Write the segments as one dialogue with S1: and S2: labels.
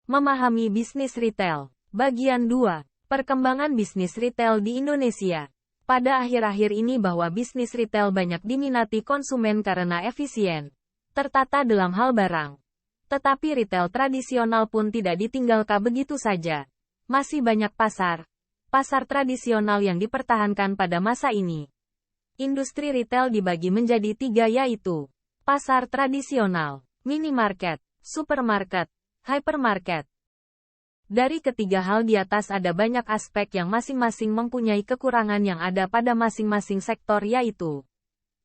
S1: Memahami bisnis retail. Bagian 2. Perkembangan bisnis retail di Indonesia. Pada akhir-akhir ini bahwa bisnis retail banyak diminati konsumen karena efisien, tertata dalam hal barang. Tetapi retail tradisional pun tidak ditinggalkan begitu saja. Masih banyak pasar tradisional yang dipertahankan pada masa ini. Industri retail dibagi menjadi 3 yaitu pasar tradisional, minimarket, supermarket, hypermarket. Dari ketiga hal di atas ada banyak aspek yang masing-masing mempunyai kekurangan yang ada pada masing-masing sektor yaitu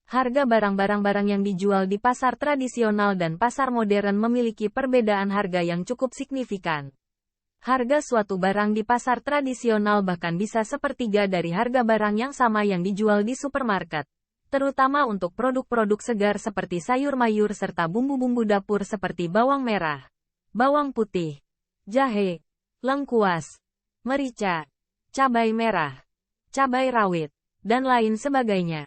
S1: harga barang-barang yang dijual di pasar tradisional dan pasar modern memiliki perbedaan harga yang cukup signifikan. Harga suatu barang di pasar tradisional bahkan bisa sepertiga dari harga barang yang sama yang dijual di supermarket. Terutama untuk produk-produk segar seperti sayur-mayur serta bumbu-bumbu dapur seperti bawang merah, bawang putih, jahe, lengkuas, merica, cabai merah, cabai rawit, dan lain sebagainya.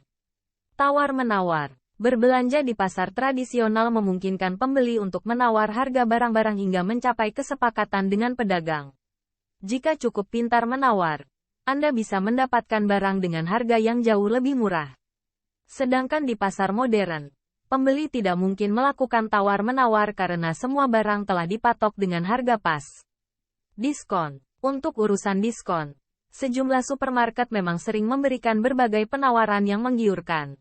S1: Tawar-menawar. Berbelanja di pasar tradisional memungkinkan pembeli untuk menawar harga barang-barang hingga mencapai kesepakatan dengan pedagang. Jika cukup pintar menawar, Anda bisa mendapatkan barang dengan harga yang jauh lebih murah. Sedangkan di pasar modern, pembeli tidak mungkin melakukan tawar-menawar karena semua barang telah dipatok dengan harga pas. Diskon. Untuk urusan diskon, sejumlah supermarket memang sering memberikan berbagai penawaran yang menggiurkan.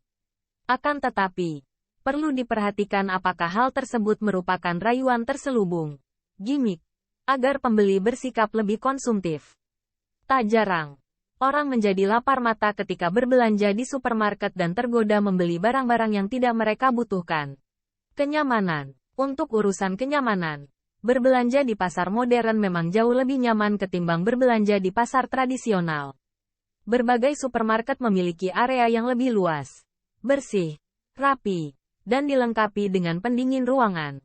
S1: Akan tetapi, perlu diperhatikan apakah hal tersebut merupakan rayuan terselubung, gimmick, agar pembeli bersikap lebih konsumtif. Tak jarang, orang menjadi lapar mata ketika berbelanja di supermarket dan tergoda membeli barang-barang yang tidak mereka butuhkan. Kenyamanan. Untuk urusan kenyamanan, berbelanja di pasar modern memang jauh lebih nyaman ketimbang berbelanja di pasar tradisional. Berbagai supermarket memiliki area yang lebih luas, bersih, rapi, dan dilengkapi dengan pendingin ruangan.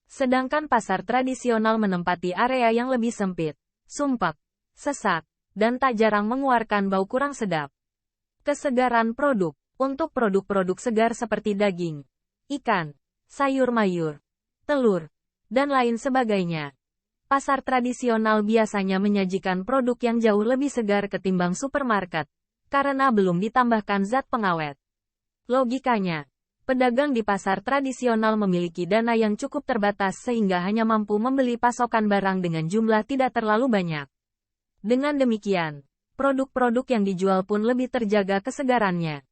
S1: Sedangkan pasar tradisional menempati area yang lebih sempit, sumpek, sesak, dan tak jarang mengeluarkan bau kurang sedap. Kesegaran produk. Untuk produk-produk segar seperti daging, ikan, sayur-mayur, telur, dan lain sebagainya, pasar tradisional biasanya menyajikan produk yang jauh lebih segar ketimbang supermarket, karena belum ditambahkan zat pengawet. Logikanya, pedagang di pasar tradisional memiliki dana yang cukup terbatas sehingga hanya mampu membeli pasokan barang dengan jumlah tidak terlalu banyak. Dengan demikian, produk-produk yang dijual pun lebih terjaga kesegarannya.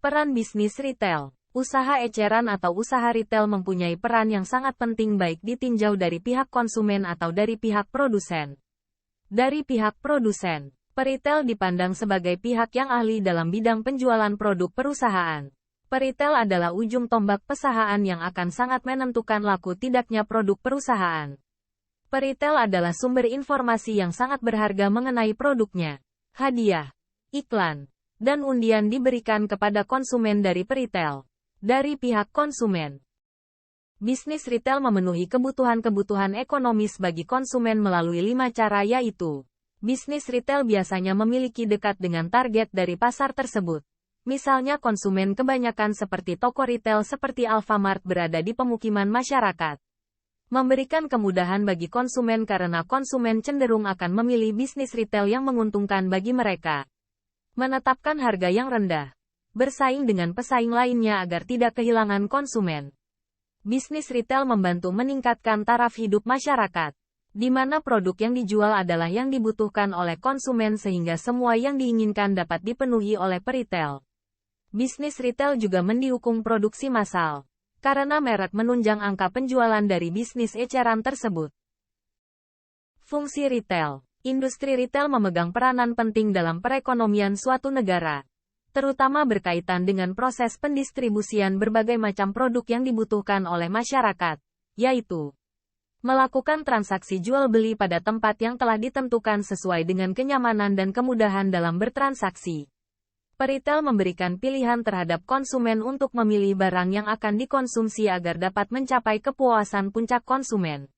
S1: Peran bisnis retail. Usaha eceran atau usaha retail mempunyai peran yang sangat penting baik ditinjau dari pihak konsumen atau dari pihak produsen. Dari pihak produsen, peritel dipandang sebagai pihak yang ahli dalam bidang penjualan produk perusahaan. Peritel adalah ujung tombak perusahaan yang akan sangat menentukan laku tidaknya produk perusahaan. Peritel adalah sumber informasi yang sangat berharga mengenai produknya. Hadiah, iklan, dan undian diberikan kepada konsumen dari peritel. Dari pihak konsumen, bisnis retail memenuhi kebutuhan-kebutuhan ekonomis bagi konsumen melalui 5 cara yaitu: bisnis retail biasanya memiliki dekat dengan target dari pasar tersebut. Misalnya konsumen kebanyakan seperti toko retail seperti Alfamart berada di pemukiman masyarakat. Memberikan kemudahan bagi konsumen karena konsumen cenderung akan memilih bisnis retail yang menguntungkan bagi mereka. Menetapkan harga yang rendah. Bersaing dengan pesaing lainnya agar tidak kehilangan konsumen. Bisnis retail membantu meningkatkan taraf hidup masyarakat, di mana produk yang dijual adalah yang dibutuhkan oleh konsumen sehingga semua yang diinginkan dapat dipenuhi oleh peritel. Bisnis retail juga mendukung produksi massal, karena merek menunjang angka penjualan dari bisnis eceran tersebut. Fungsi retail. Industri retail memegang peranan penting dalam perekonomian suatu negara, terutama berkaitan dengan proses pendistribusian berbagai macam produk yang dibutuhkan oleh masyarakat, yaitu melakukan transaksi jual-beli pada tempat yang telah ditentukan sesuai dengan kenyamanan dan kemudahan dalam bertransaksi. Peritel memberikan pilihan terhadap konsumen untuk memilih barang yang akan dikonsumsi agar dapat mencapai kepuasan puncak konsumen.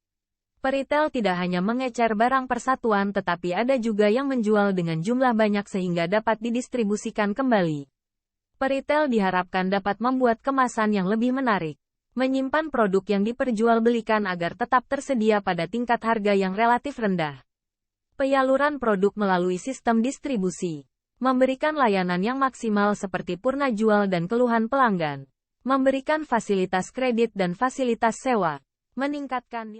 S1: Peritel tidak hanya mengecer barang persatuan tetapi ada juga yang menjual dengan jumlah banyak sehingga dapat didistribusikan kembali. Peritel diharapkan dapat membuat kemasan yang lebih menarik, Menyimpan produk yang diperjualbelikan agar tetap tersedia pada tingkat harga yang relatif rendah. Penyaluran produk melalui sistem distribusi. Memberikan layanan yang maksimal seperti purna jual dan keluhan pelanggan. Memberikan fasilitas kredit dan fasilitas sewa. Meningkatkan